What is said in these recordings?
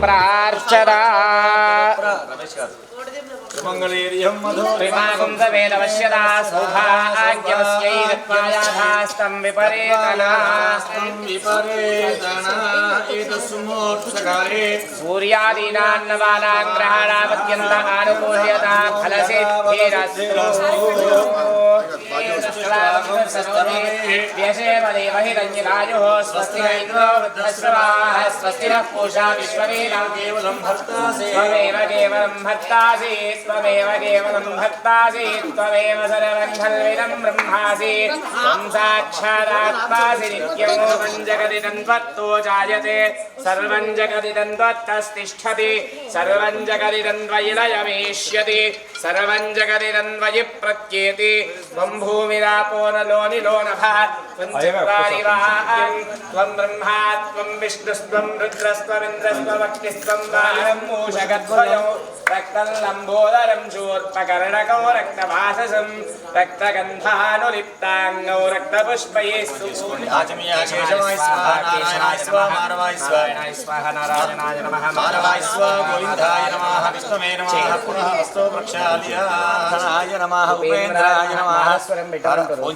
प्रार्चना मंगलेरियं मधुरिमागुं सवेदवश्यदा सौभाग्यवस्यै रत्नायाधास्तं विपरेतना एतस्मूर्तकाले सूर्यादीनान्नवानां ग्रहाणामत्यन्त आनुकूल्यता फलसिद्धिरस्तु व्यशेमदेव हिरण्यरायुः स्वस्ति न इन्द्रो वृद्धश्रवाः स्वस्ति नः पूषा विश्ववेदां केवलं भक्तासि त्वमेव केवलं भक्तासि त्वमेव केवलं भक्तासि त्वमेव सर्वं खल्विदं ब्रह्मासि त्वं साक्षादात्मासि नित्यं सर्वं जगदिदं त्वत्तो जायते सर्वं जगदिदं त्वत्तस्तिष्ठति सर्वं जगदिदं त्वयि लयमेष्यति सर्वं जगदिदं त्वयि प्रत्येति त्वं भूमिरापो नलो निलो नभः त्वं चत्वारि वाहं त्वं ब्रह्मा त्वं विष्णुस्त्वं रुद्रस्त्वमिन्द्रस्त्वमग्निस्त्वं वायुं मूषकद्वयं रक्तं लम्बोदरं शूर्पकर्णकौ रक्तवाससं रक्तगन्धानुलिप्ताङ्गौ रक्तपुष्पैः केशवाय स्वाहा नारायणाय स्वाहा माधवाय स्वाहा नारायणाय नमः माधवाय स्वाहा गोविन्दाय नमः विष्णवे नमः पुनः वस्तो प्रक्षाल्याय नमः उपेन्द्राय नमः स्वरं बिटान करो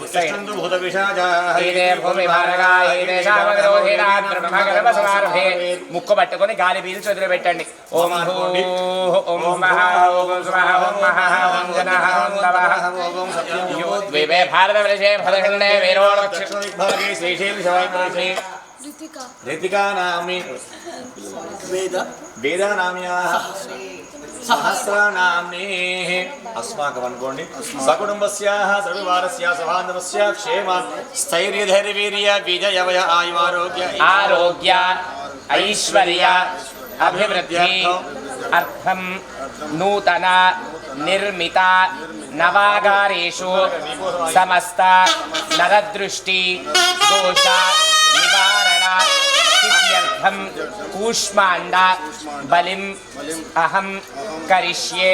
पुष्टन्तु भूतविषाजाः इदे भूमिभारगाय इदे शावग्रोहिणा ब्रह्मगर्भसमारभे ముక్కు పట్టుకొని గాలి పీల్చి వదిలిపెట్టండి ఓం భూ ఓం మహా ఓం స్వహ ఓం మహా ఓం జనః ఓం తవః ఓం సత్యం ద్వివే భారతవర్షే భదఖండే వీరోక్షవిభాగే శ్రీశైలశైలశైలశై ऋतिका नामी वेद नाम्याः सहस्रनाम्नेः अस्माकमनुकोण्डि सकुटुम्बस्याः सर्ववारस्याः सभान्दवस्य क्षेम स्थैर्यधैर्यवीर्य विजयवय आयुरारोग्य ऐश्वर्य अभिवृद्धि अर्थं नूतन निर्मिता नवागारेषु समस्त नरदृष्टि दोष निवारण सिद्ध्यर्थं कूष्माण्ड बलिं अहं करिष्ये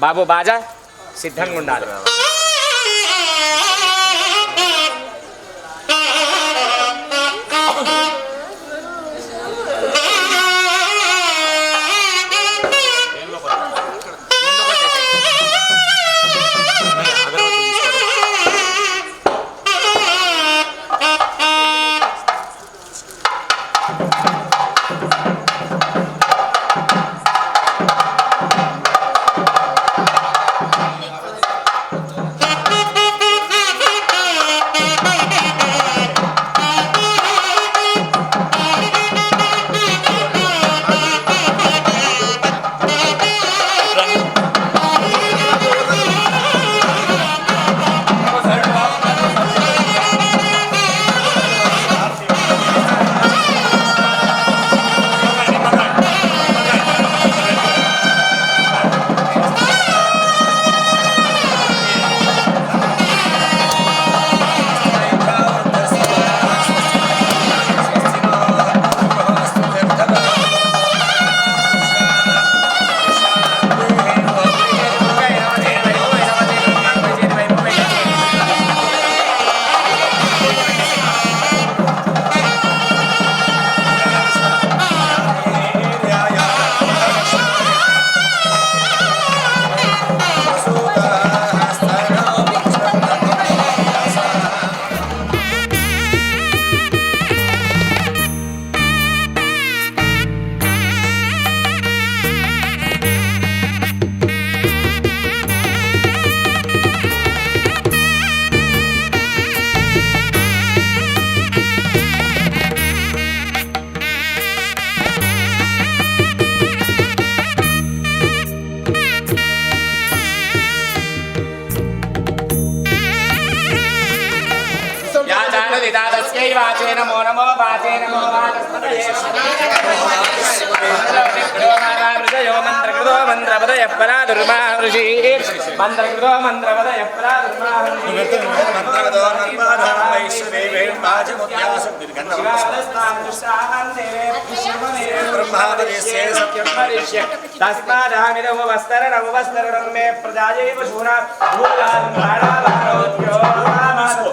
बाबू बाजा सिद्धंगा ఉండాలి वाचे नमो नमो वाचे नमो वाचस्पतये मंत्रकृतो मंत्रपदय परा दुर्मा ऋषि मंत्रकृतो मंत्रपदय परा दुर्मा मंत्रकृतो नर्मदा वैश्वेवे ब्रह्मावदेशे सत्यं परिष्य तस्मादामिदं वस्तरणं मे प्रजायैव शूरा भूलान् भाणाभारोत्यो भाणाभानो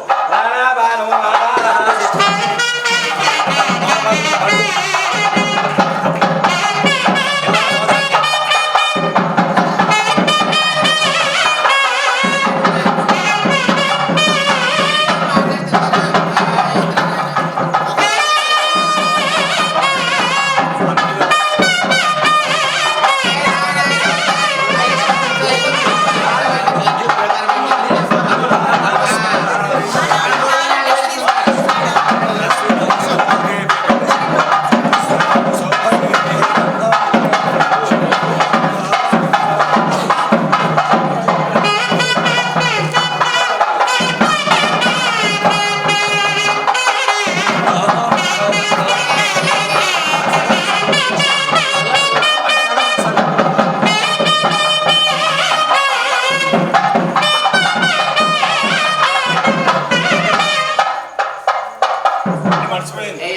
మర్చిపోయింది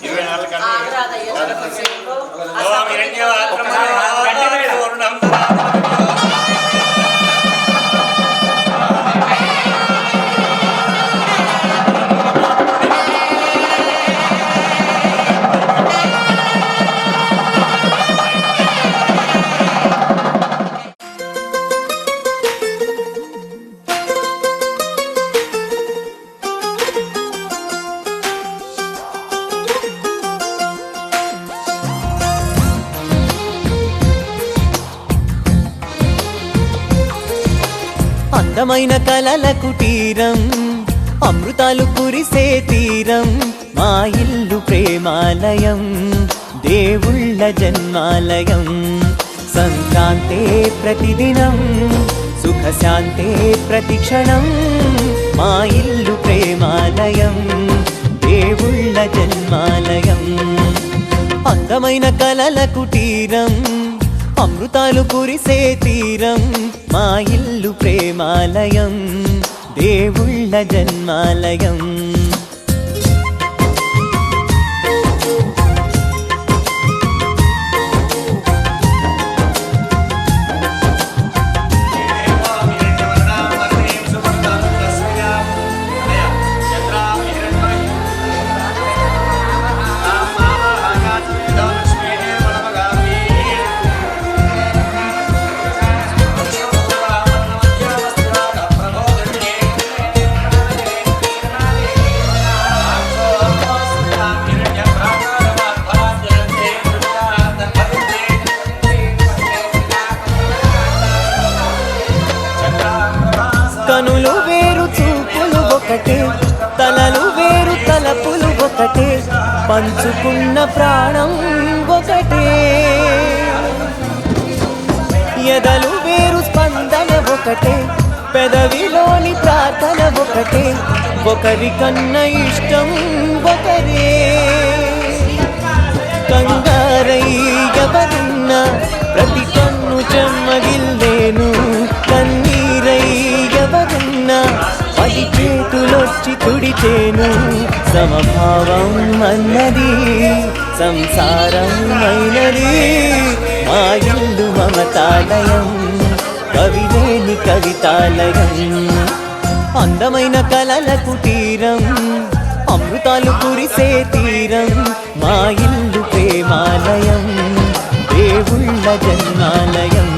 24 గంటలు ఓం హిరణ్యవాత్రం పూర్ణం అందమైన కలల కుటీరం అమృతాలు కురిసే తీరం మా ఇల్లు ప్రేమాలయం దేవుళ్ళ జన్మాలయం సంక్రాంతే ప్రతిదినం సుఖశాంతే ప్రతిక్షణం మా ఇల్లు ప్రేమాలయం దేవుళ్ళ జన్మాలయం అందమైన కలల కుటీరం అమృతాలు కురిసే తీరం మా ఇల్లు ప్రేమాలయం దేవుళ్ళ జన్మాలయం కనులు వేరు చూపులు ఒకటే తలలు వేరు తలపులు ఒకటే పంచుకున్న ప్రాణం ఒకటే ఎదలు వేరు స్పందన ఒకటే పెదవిలోని ప్రార్థన ఒకటే ఒకరికన్న ఇష్టం ఒకరే కంగారై ఎవరున్నా ప్రతి కన్ను చెమ్మగిల్లేను కన్నీరై ఎవరున్నా పది చేతులొచ్చి తుడిచేను సమభావం అన్నది సంసారం అయినది మా ఇల్లు మమతాలయం కవిలేని కవితాలయం అందమైన కలల కుటీరం అమృతాలు కురిసే తీరం మా ఇల్లు ప్రేమాలయం దేవుళ్ళ జన్మాలయం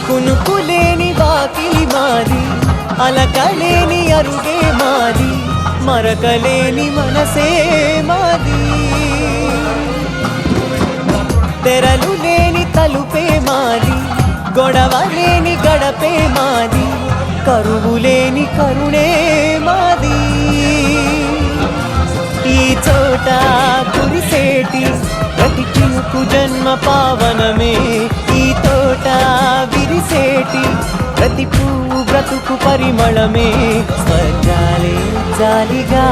కునుకులేని వాకిలి మాది అలకలేని అరుగే మాది మరకలేని మనసే మాది తెరలు లేని తలుపే మాది గొడవ లేని గడపే మాది కరువు లేని కరుణే మాది ఈ చోట కురిసేటి ప్రతి చినుకు జన్మ పావనమే ఈ తోట విరిసేటి ప్రతి పువ్వు బ్రతుకు పరిమళమే స్వర్గాలే జాలిగా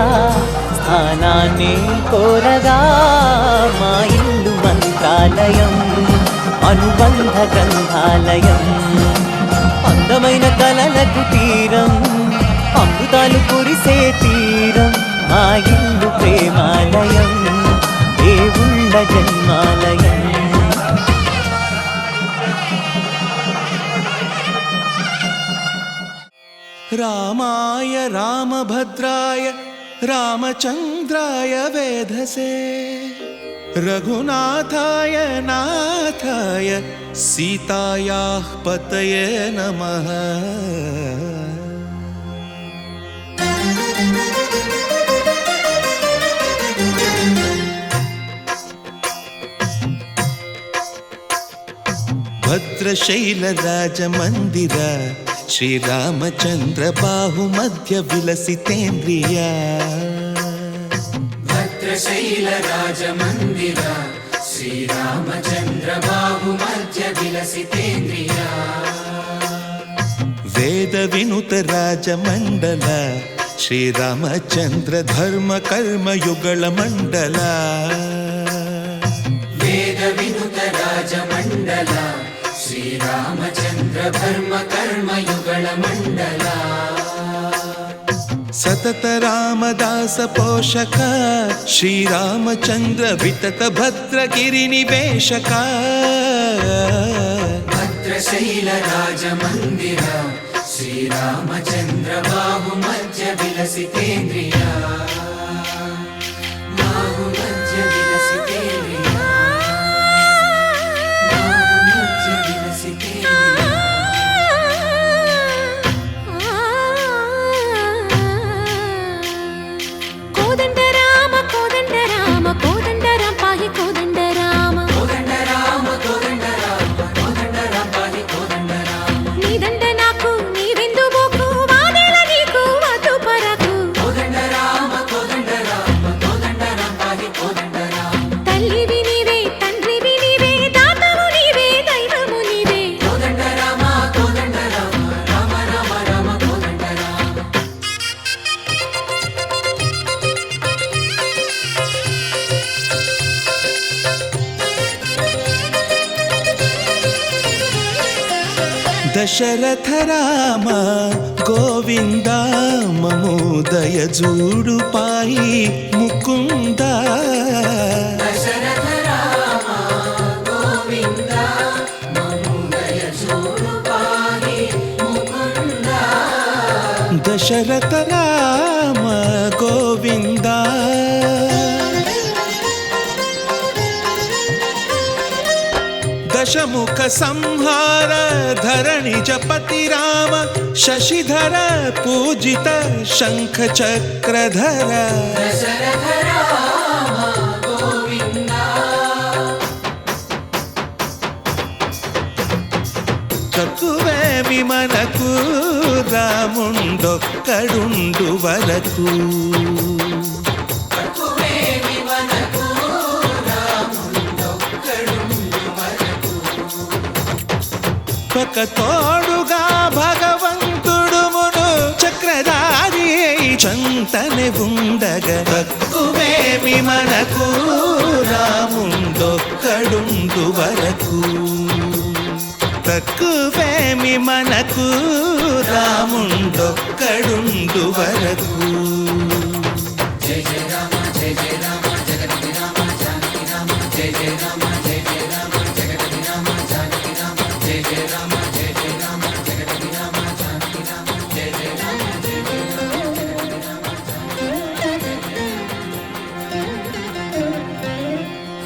స్థానాన్ని కోరగా మా ఇల్లు మంత్రాలయం అనుబంధ గ్రంథాలయం అందమైన కలల కుటీరం అమృతాలు కురిసే తీరం మా ఇల్లు ప్రేమాలయం దేవుళ్ళ జన్మాలయం రామాయ రామభద్రాయ రామచంద్రాయ వేధసే రఘునాథాయ నాథాయ సీతాయాః పతయే నమః భద్రశైల రాజమందిర శ్రీరామచంద్ర బాహుమధ్య విలసితేంద్రియ భద్రశైల రాజమందిర శ్రీరామచంద్ర బాహుమధ్య విలసితేంద్రియ వేద వినుత రాజమండల శ్రీరామచంద్ర ధర్మ కర్మ యుగళ మండల వేద వినుత రాజమండల శ్రీరామచంద్ర ధర్మ కర్మ యుగళ మండల సతత రామదాస పోషక శ్రీరామచంద్ర వితత భద్రగిరి నివేశక భద్రశైల రాజమందిర శ్రీరామచంద్ర బాహుమధ్య విలసితేంద్రియ బాహుమధ్య విలసితేంద్రియ బాహుమధ్య విలసితేంద్రియ కోదండ రామ కోదండ రామ కోదండ రామ పాహి కోదండ రామ కోదండ రామ కోదండ రామ కోదండ రామ పాహి కోదండ రామ నీదండ నాకు నీవెందు బోకు వాదేల నీకు వద్దు పరకు కోదండ రామ కోదండ రామ కోదండ రామ పాహి కోదండ రామ తల్లివి నీవే తండ్రివి నీవే దాతవు నీవే దైవము నీవే కోదండ రామ కోదండ రామ రామ రామ రామ కోదండ రామ దశరథ రామ గోవింద మమోదయ జూడు పాయి ముకుంద దశరథ రామ గోవింద మముదయ చూడు పాహి ముకుంద దశరథ రామ గోవింద దశముఖ సంహార ధరణి జపతి రామ శశిధర పూజిత శంఖ చక్రధర దశరథ రామ గోవింద తక్కువేమి మనకు రాముండొక్కడుండు వరకు తక్కువేమి మనకు రాముండొక్కడుండు వరకు ఒక తోడుగా భగవంతుడు మును చక్రధారి చంతనే ఉండగా తక్కువేమి మనకు రాముండొక్కడుండు వరకు తక్కువేమి మనకు రాముండొక్కడుండు వరకు జయ జయ రామ జయ జయ రామ జగతి రామ జానకి రామ జయ జయ రామ జయ జయ రామ జగతి రామ జానకి రామ జయ జయ రామ జయ జయ రామ జగతి రామ జానకి రామ జయ జయ రామ జయ జయ రామ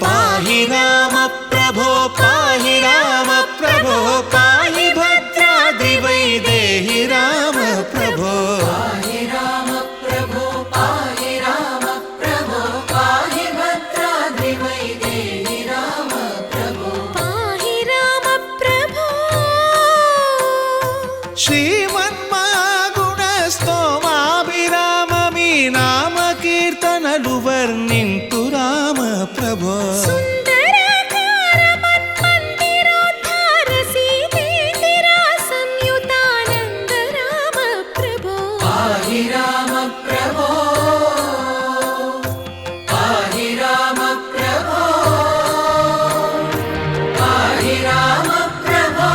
పాహి రామ ప్రభో పాహి రామ ప్రభో పాహి భద్రాద్రి వైదేహి రామ ప్రభో పాహి రామ ప్రభో పాహి రామ ప్రభో పాహి భద్రాద్రి వైదేహి రామ ప్రభో పాహి రామ ప్రభో శ్రీమన్మాగుణ స్తోమాభిరామ మీ నామ కీర్తనలు వర్ణింతు రామ ప్రభో సుందరాకార మన్మందిరోద్ధార సీతేందిర సంయుతానంద రామ ప్రభో పాహి రామ ప్రభో పాహి రామ ప్రభో పాహి రామ ప్రభో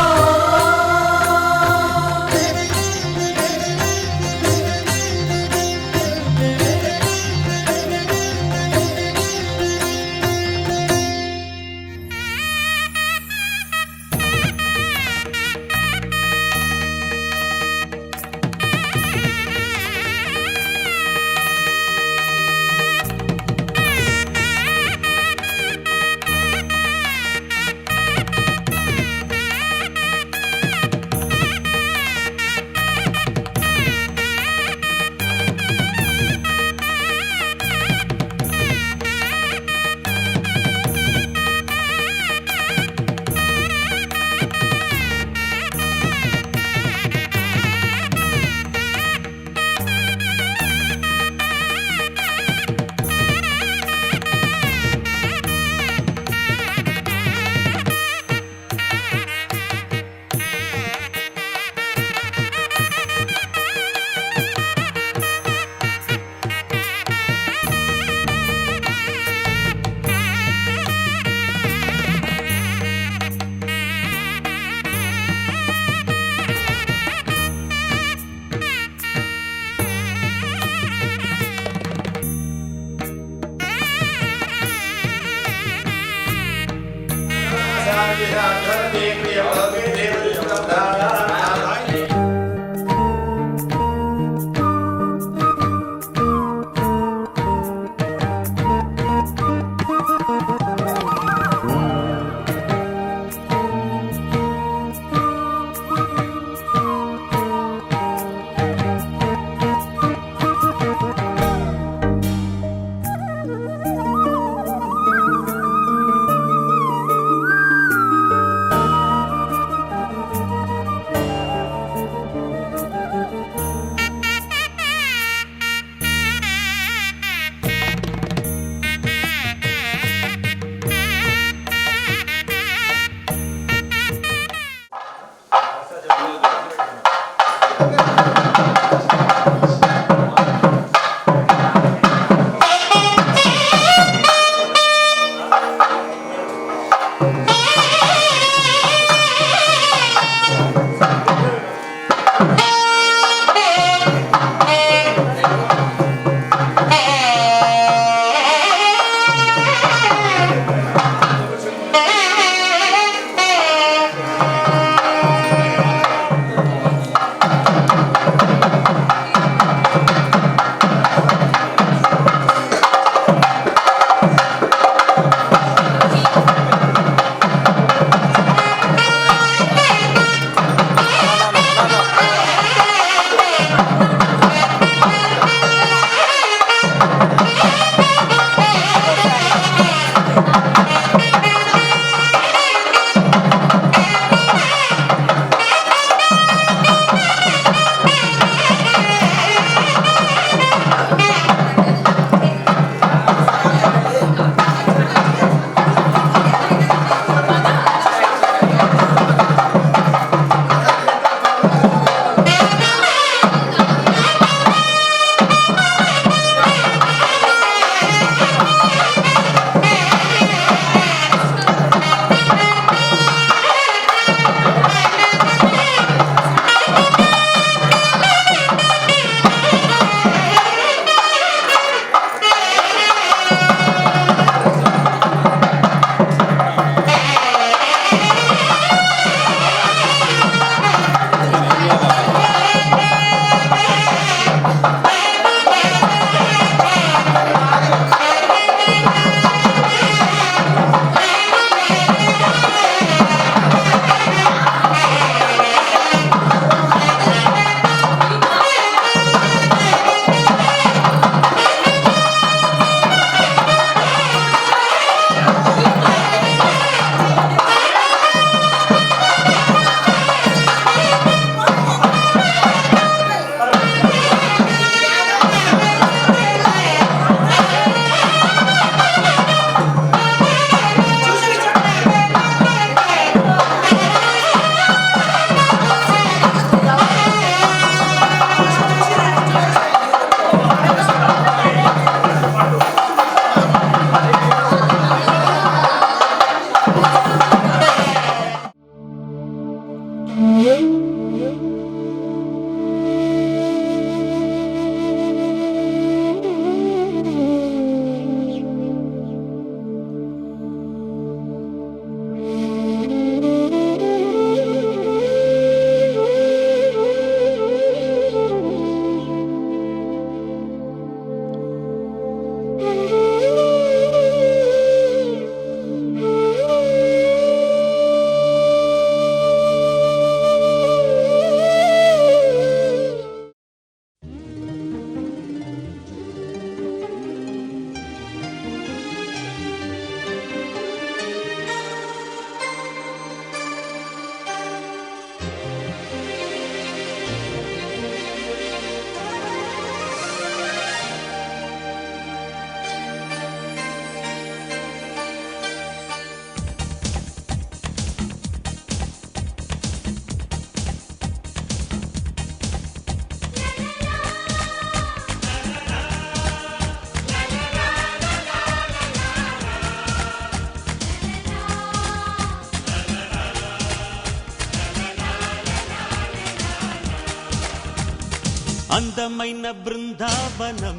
అందమైన బృందావనం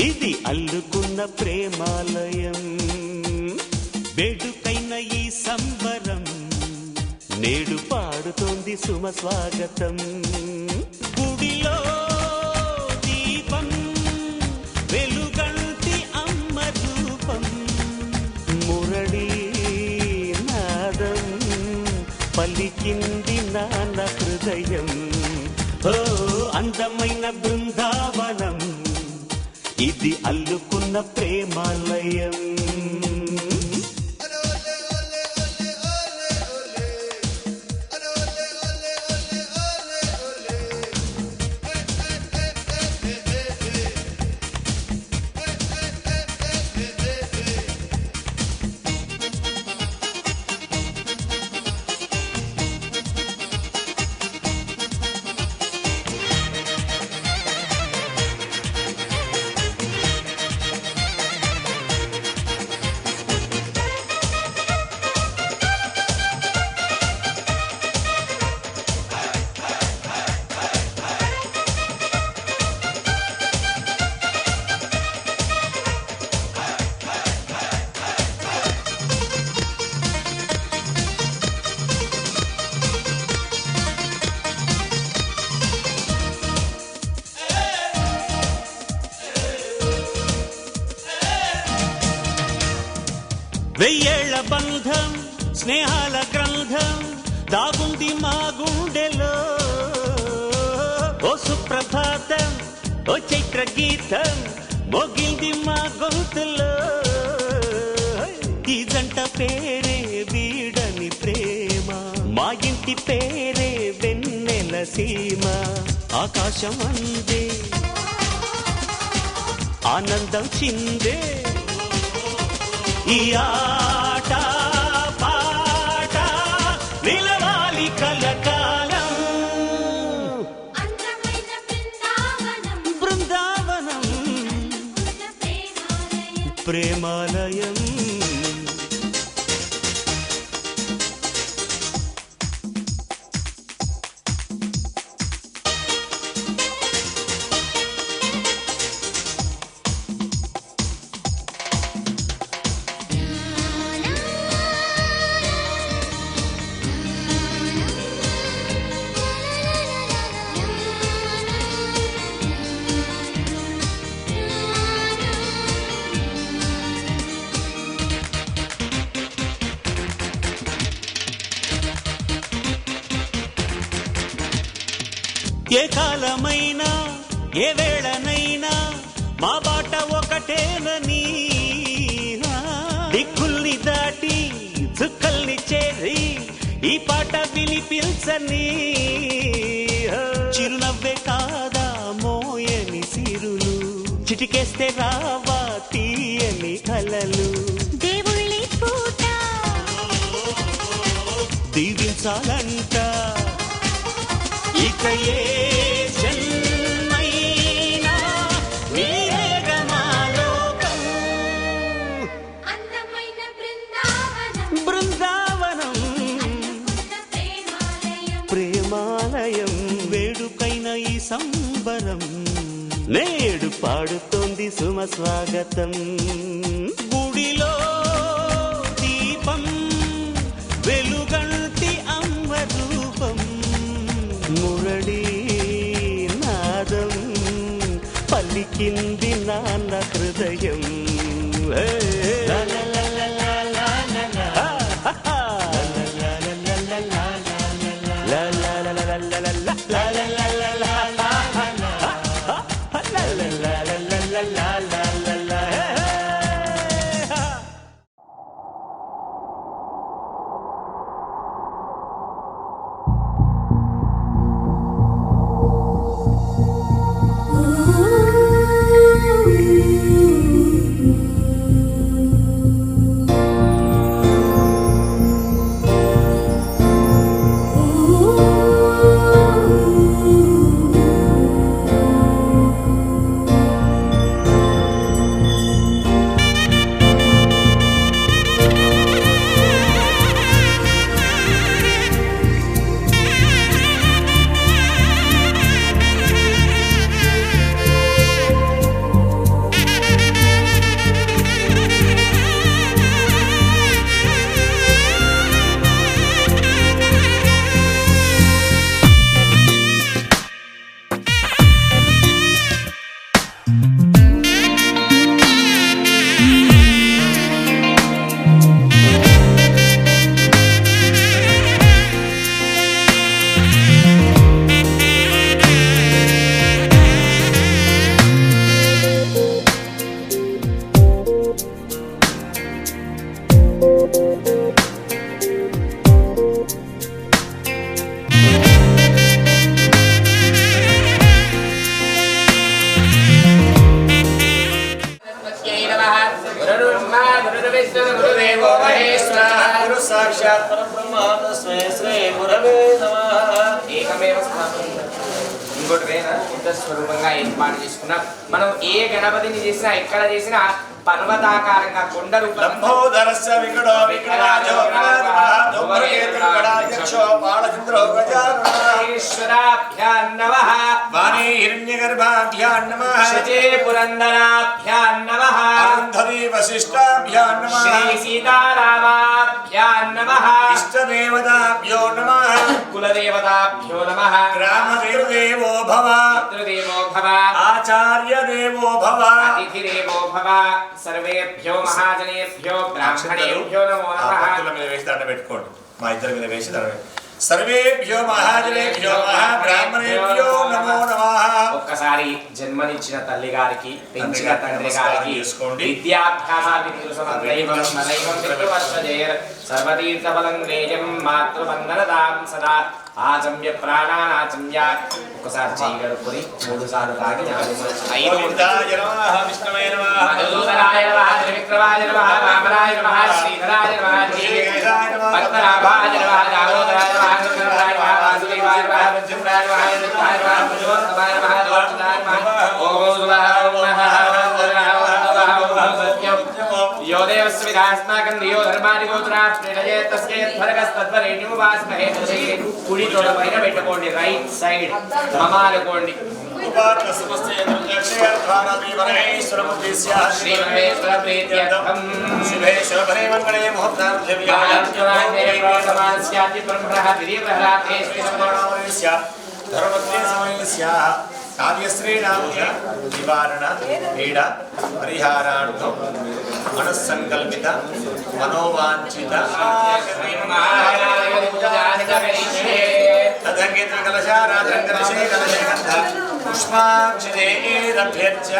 ఇది అల్లుకున్న ప్రేమాలయం వేడుకైన ఈ సంబరం నేడు పాడుతోంది సుమ స్వాగతం. గుడిలో దీపం వెలుగంటి అమ్మ రూపం, మురళీ నాదం పలికింది నాన్న హృదయం. ఓ అందమైన బృందావనం, ఇది అల్లుకున్న ప్రేమాలయం. వెయ్యేళ్ల బంధం స్నేహాల గ్రంథం దాగుంది మా గుండెలో. ఓ సుప్రభాతం ఓ చైత్ర గీతం మోగిల్ది మా గొంతులో. ఈ జంట పేరే వీడని ప్రేమ, మా ఇంటి పేరే వెన్నెల సీమ. ఆకాశం అందే ఆనందం చిందే, ఈ ఆట పాట నిలవాలి కలకాలం. బృందావనం ప్రేమాలయం. ఏ కాలమైనా ఏ వేళనైనా మా బాట ఒకటేనని, దిక్కుల్ని దాటి చుక్కల్ని చేరి ఈ పాట వినిపించని. చిరునవ్వే కాదా మోయని సిరులు, చిటికేస్తే రావా తీయని కలలు. దేవుళ్ళి పూట దీవించాలంట ఇక ఏ జన్మైనా వీరగమాలోకం. అందమైన బృందావనం బృందావనం ప్రేమాలయం. వేడుకైన ఈ సంబరం నేడు పాడుతోంది సుమ స్వాగతం. గుడిలో దీపం వెలుగంటి అమ్మ రూపం, మురళీ నాదం పలికింది నాన్న హృదయం. Ooh. ఇంకోటి వేరే బుద్ధ స్వరూపంగా ఏర్పాటు చేసుకున్నాం. మనం ఏ గణపతిని చేసినా ఎక్కడ చేసినా పర్వతాకారంగా కొండ రూపంలో లంబోదరస్య వికటో వికటాజో గణాధిపతిర్గణాధ్యక్షో బాలచంద్రో ఈశ్వరాభ్యాం నమః వాణీ హిరణ్యగర్భాభ్యాం నమః శచే పురందరాభ్యాం నమః అరుంధతి వశిష్టాభ్యాం నమః శ్రీ సీతారామాభ్యాం నమః ఇష్టదేవతాభ్యో నమః కులదేవతాభ్యో నమః గ్రామదేవో భవ పితృదేవో భవ ఆచార్యదేవో భవ అతిథిదేవో భవ సర్వేభ్యో మహాజనేభ్యో బ్రాహ్మణేభ్యో నమో నమః. భక్తుల మీద వేసి దండ పెట్టుకోండి. మా ఇద్దరి మీద వేసి దండ పెట్టుకోండి. సర్వేభ్యో మహాజనేభ్యో మహాబ్రాహ్మణేభ్యో నమో నమః. ఒక్కసారి జన్మనిచ్చిన తల్లి గారికి పెంచిన తండ్రి గారికి చేసుకోండి. సర్వతీర్థఫలం రేయం మాతృవందనదాం సదా ఆచమ్య ప్రాణానాచమ్య. ఒక్కసారి చేయి గడుపుకొని 3 సార్లు తాగి 5 గోవిందాయ నమః విష్ణవే నమః మధుసూదనాయ నమః త్రివిక్రమాయ నమః వామనాయ నమః శ్రీధరాయ నమః పద్మనాభాయ నమః దామోదరాయ నమః కృష్ణాయ నమః వాసుదేవాయ నమః పంచముఖాయ నమః నిత్యాయ నమః పురుషోత్తమాయ నమః ద్వారకాయ నమః ఓం यो देवस्विदास्माकं दियो धर्मादिगोत्रा प्रेरये तस्येत्फलकस्तद्वरेण्यमुपास्महे कुడి తోడ పైన పెట్టుకోండి రైట్ సైడ్ మమాలుకోండి శ్రీమహేశ్వర ప్రీత్యర్థం శుభేశ్వరే మంగళే ధర్మత్రే సమయస్య కార్యశ్రేణాముజ నివారణ పీడ పరిహారార్థం మనస్సంకల్పిత మనోవాంఛిత తదంగేత్ర కలశారాధన కలశే కలశే గంధ పుష్పాక్షరేరభ్యర్చ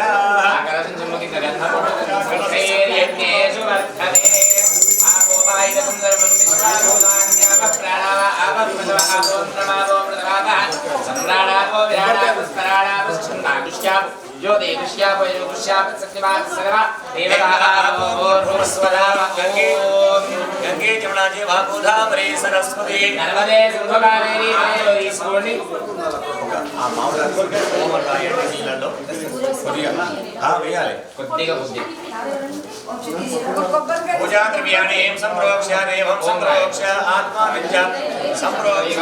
గంగే జమునా జీవా గోదావరి సరస్వతి నర్మదే సింధు కావేరీ తీసుకోండి. ఆ మామూలు నీళ్ళలో కొద్దిగా వేయాలి. కొద్దిగా బుద్ధి పూజా ద్రవ్యాన్ని సంప్రోక్ష దేవం సంప్రోక్ష ఆత్మా విద్య సంప్రోక్ష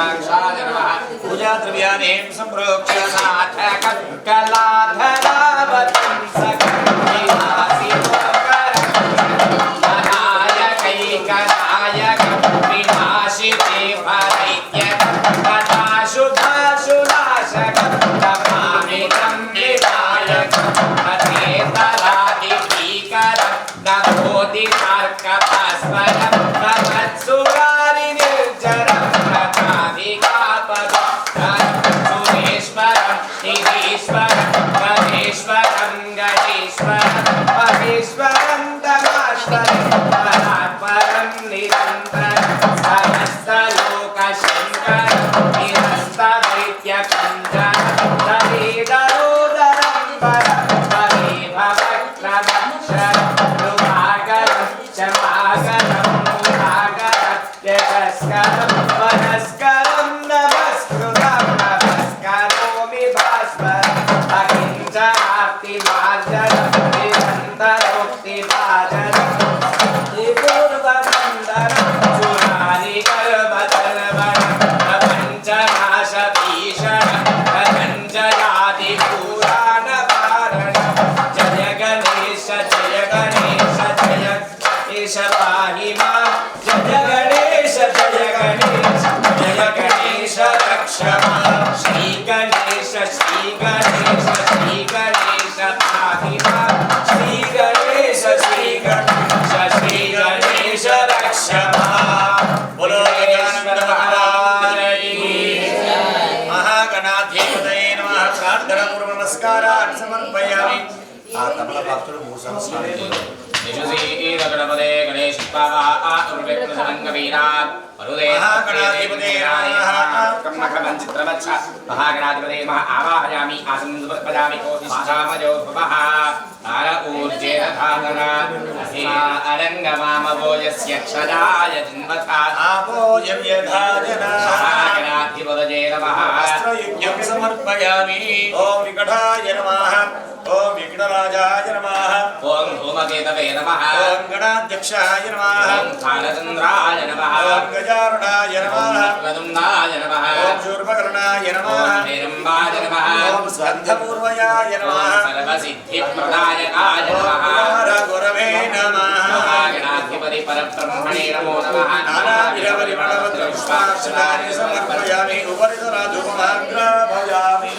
పూజా ద్రవ్యాన్ని సంప్రోక్ష నమస్కారాన్ని సమర్పయామి. ఆ తమల భక్తుడు 3 సంవత్సరాలు గణపదే గణేశ మహాగణాధిపతే మహా ఆవాహయామి ఆసనం సమర్పయామి కోతిష్టామజోద్భవః ఆర ఊర్జేన అరంగమామవోయస్య క్షదాయ జన్మథా ఆపోయం యథా జనా మహాగణాధిపతయే నమః అస్త్రయజ్ఞం సమర్పయామి. సమర్పయామి. ఓం వికటాయ నమః. ఓం విఘ్నరాజాయ నమః. ఓం ధూమకేతవే నమః. ఓం గణాధ్యక్షాయ నమః. ఓం కాలచంద్రాయ నమః. ఓం గజారుణాయ నమః. వక్రతుండాయ నమః. ఓం శూర్పకర్ణాయ నమః. ఓం హేరంబాయ నమః. ఓం స్కంధపూర్వయాయ నమః. ఓం సర్వసిద్ధిప్రదాయకాయ నమః. గురవే నమః. మహాగణాధిపతి పరబ్రహ్మణే నమో నమః. నానావిధపరిమళపత్రపుష్పాక్షరాణి సమర్పయామి. ఉపరితలధూపమాగ్రాపయామి.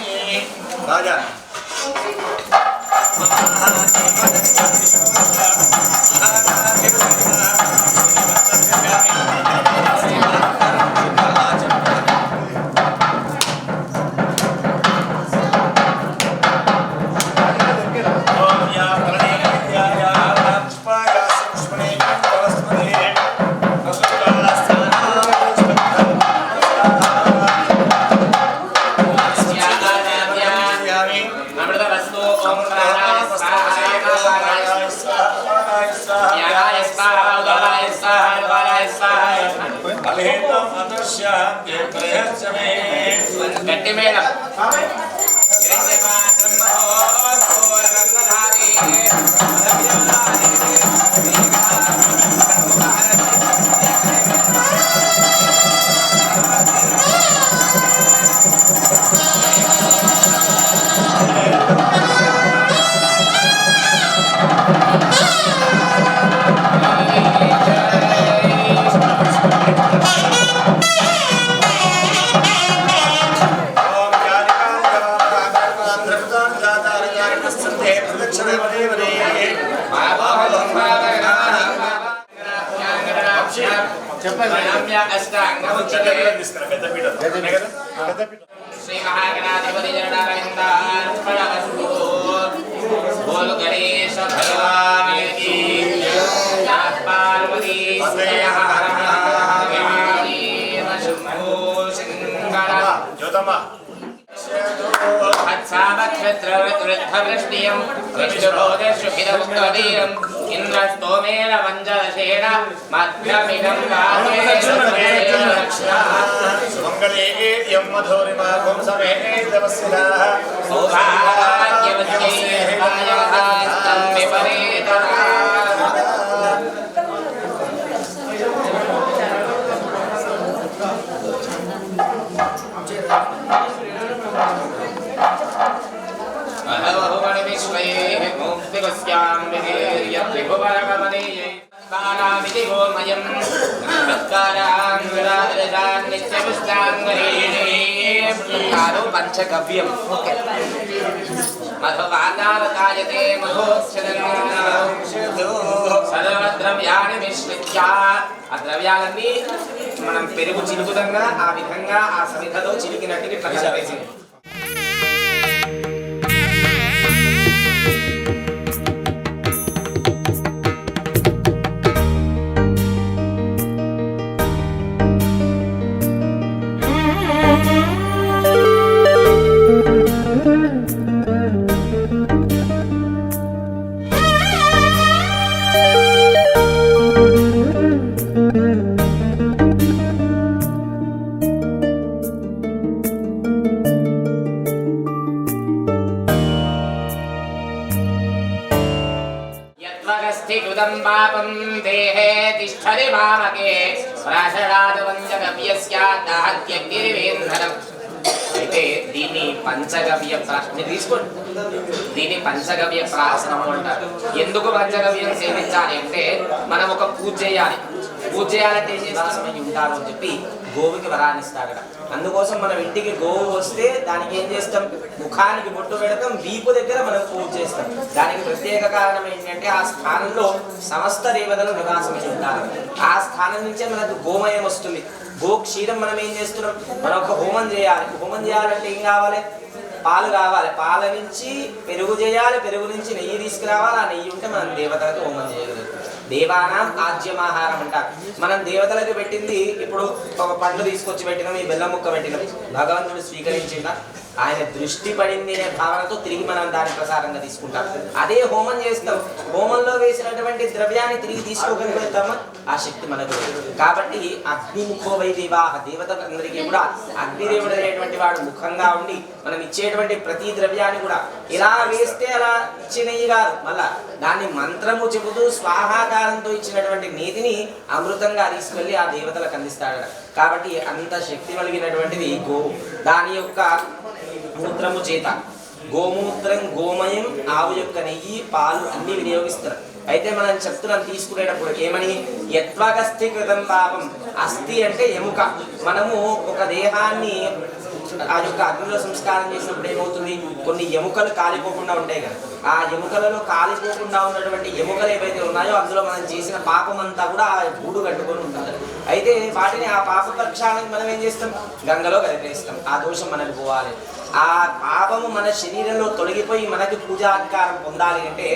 రాజా అమృతవస్తు ఓం ప్రాణాయ స్వాహా. యాగాయ స్వాహా. ఉదారాయ స్వాహా. ఉదారాయ స్వాహా. గట్టి మేళం. శ్రీ మహాగణాధిపతి జననారవిందార్పణమస్తు. బోల్ గణేశ భగవానికి పార్వతీ శంభో శంకర వృద్ధవృష్టియం విష్ణుభోజశుభిదముక్తవీరం ఇంద్రస్తోమేన వంజలశేన మధ్యమిదం మంగళే యం మధురిమా వంశమే తపస్సినాః సౌభాగ్యవత్యై స్వాయః విపరీతః. అహవహుమణి విశ్వైః ముక్తికస్యాం విధేర్యత్రిభువనగమనీయై కాలామితి గోమయం తత్కారాం విరాజాన్ నిత్యపుష్టాంగరీణే. పంచగవ్యం. మధువాదావతాయతే మధోక్షరం సర్వద్రవ్యాన్ని మిశ్రిత్య. ఆ ద్రవ్యాలన్నీ మనం పెరుగు చిలుకుదంగా ఆ విధంగా ఆ సమిధలో చిలికినట్టు ఇట్లా కలిపేసింది. పాపం దేహే తిష్టది మామకే ప్రాషరాజవంచగవ్యస్యాదాహత్యగ్నిరివేంధనం. అయితే దీన్ని పంచగవ్య మీరు తీసుకోండి. దీన్ని పంచగవ్య ప్రాసనము అంటారు. ఎందుకు పంచగవ్యం సేవించాలి అంటే మనం ఒక పూజ చేయాలి. పూజ చేయాలంటే ఏం చేస్తాం? ఉంటారు అని చెప్పి గోవుకి వరాన్నిస్తాడు. అందుకోసం మనం ఇంటికి గోవు వస్తే దానికి ఏం చేస్తాం? ముఖానికి బొట్టు పెడతాం, వీపు దగ్గర మనం పూజ చేస్తాం. దానికి ప్రత్యేక కారణం ఏంటంటే ఆ స్థానంలో సమస్త దేవతలు నివాసమై ఉంటారు. ఆ స్థానం నుంచే మనకు గోమయం వస్తుంది. గోక్షీరం మనం ఏం చేస్తున్నాం? మనం ఒక హోమం చేయాలి. హోమం చేయాలంటే ఏం కావాలి? పాలు కావాలి. పాల నుంచి పెరుగు చేయాలి. పెరుగు నుంచి నెయ్యి తీసుకురావాలి. ఆ నెయ్యి ఉంటే మనం దేవతలకు హోమం చేయగలుగుతాం. దేవానాం ఆజ్యమాహారం అంటారు. మనం దేవతలకు పెట్టింది ఇప్పుడు ఒక పండ్లు తీసుకొచ్చి పెట్టినాం, ఈ బెల్లం ముక్క పెట్టినాం, భగవంతుడు స్వీకరించిందా? ఆయన దృష్టి పడింది అనే భావనతో తిరిగి మనం దాని ప్రసారంగా తీసుకుంటాం. అదే హోమం చేస్తాం, హోమంలో వేసినటువంటి ద్రవ్యాన్ని తిరిగి తీసుకోగలుగుతామా? ఆ శక్తి మనకు. కాబట్టి అగ్నిముఖో వై దేవాః, దేవతలందరికీ కూడా అగ్నిదేవుడు అనేటువంటి వాడు ముఖంగా ఉండి మనం ఇచ్చేటువంటి ప్రతి ద్రవ్యాన్ని కూడా ఇలా వేస్తే అలా ఇచ్చినవి కాదు, మళ్ళా దాన్ని మంత్రము చెబుతూ స్వాహాకారంతో ఇచ్చినటువంటి నీతిని అమృతంగా తీసుకెళ్లి ఆ దేవతలకు అందిస్తాడు. కాబట్టి అంత శక్తి కలిగినటువంటిది గోవు. దాని యొక్క మూత్రము చేత, గోమూత్రం, గోమయం, ఆవు యొక్క నెయ్యి, పాలు అన్ని వినియోగిస్తారు. అయితే మనం చెప్తున్నాం తీసుకునేటప్పుడు ఏమని, యత్వగస్థి కృతం పాపం. అస్థి అంటే ఎముక. మనము ఒక దేహాన్ని ఆ యొక్క అగ్నిలో సంస్కారం చేసినప్పుడు ఏమవుతుంది, కొన్ని ఎముకలు కాలిపోకుండా ఉంటాయి కదా, ఆ ఎముకలలో కాలిపోకుండా ఉన్నటువంటి ఎముకలు ఏవైతే ఉన్నాయో అందులో మనం చేసిన పాపం అంతా కూడా ఆ గూడు కట్టుకొని ఉంటుంది. అయితే వాటిని ఆ పాప ప్రక్షాళనకి మనం ఏం చేస్తాం, గంగలో కలిపేస్తాం. ఆ దోషం మనకు పోవాలి. ఆ పాపము మన శరీరంలో తొలగిపోయి మనకి పూజాధికారం పొందాలి అంటే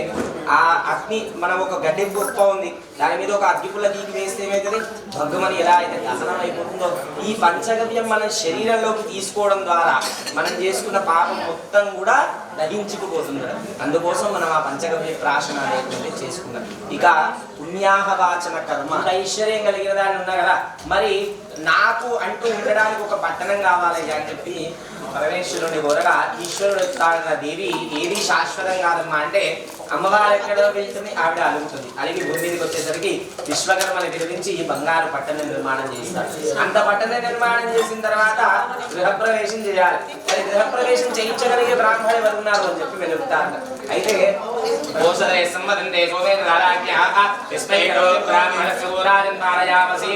ఆ అగ్ని, మనం ఒక గడ్డి గొప్ప ఉంది, దాని మీద ఒక అగ్గిపుల్ల గీకి వేస్తే ఏమవుతుంది, భగ్గమని ఎలా అయితే దహనం అయిపోతుందో, ఈ పంచగవ్యం మన శరీరంలోకి తీసుకోవడం ద్వారా మనం చేసుకున్న పాపం మొత్తం కూడా దహించుకుపోతుంది. అందుకోసం మనం ఆ పంచగవ్య ప్రాశన అనేటువంటిది చేసుకున్నాం. ఇక పుణ్యాహవాచన కర్మ, ఐశ్వర్యం కలిగిన దాన్ని ఉన్నా కదా, మరి నాకు అంటూ ఉండడానికి ఒక పట్టణం కావాలి అని చెప్పి పరమేశ్వరుని కోరగా ఈశ్వరుడు తాడిన దేవి ఏది శాశ్వతం కాదమ్మా అంటే, అమ్మవారు ఎక్కడో వెళ్తుంది, ఆవిడ అలుగుతుంది. అలిగి భూమి మీదకి వచ్చేసరికి విశ్వకర్మని పిలిపించి ఈ బంగారు పట్టణ నిర్మాణం చేస్తారు. అంత పట్టణ నిర్మాణం చేసిన తర్వాత గృహప్రవేశం చేయాలి. మరి గృహప్రవేశం చేయించగలిగే బ్రాహ్మణులు ఎవరు ఉన్నారు అని చెప్పి వెలుగుతారు. అయితే ఓషధే సంవదంతే సోమేంద్రాజ్ఞాః విస్మయో బ్రాహ్మణస్య గోరాజన్ పారయామసి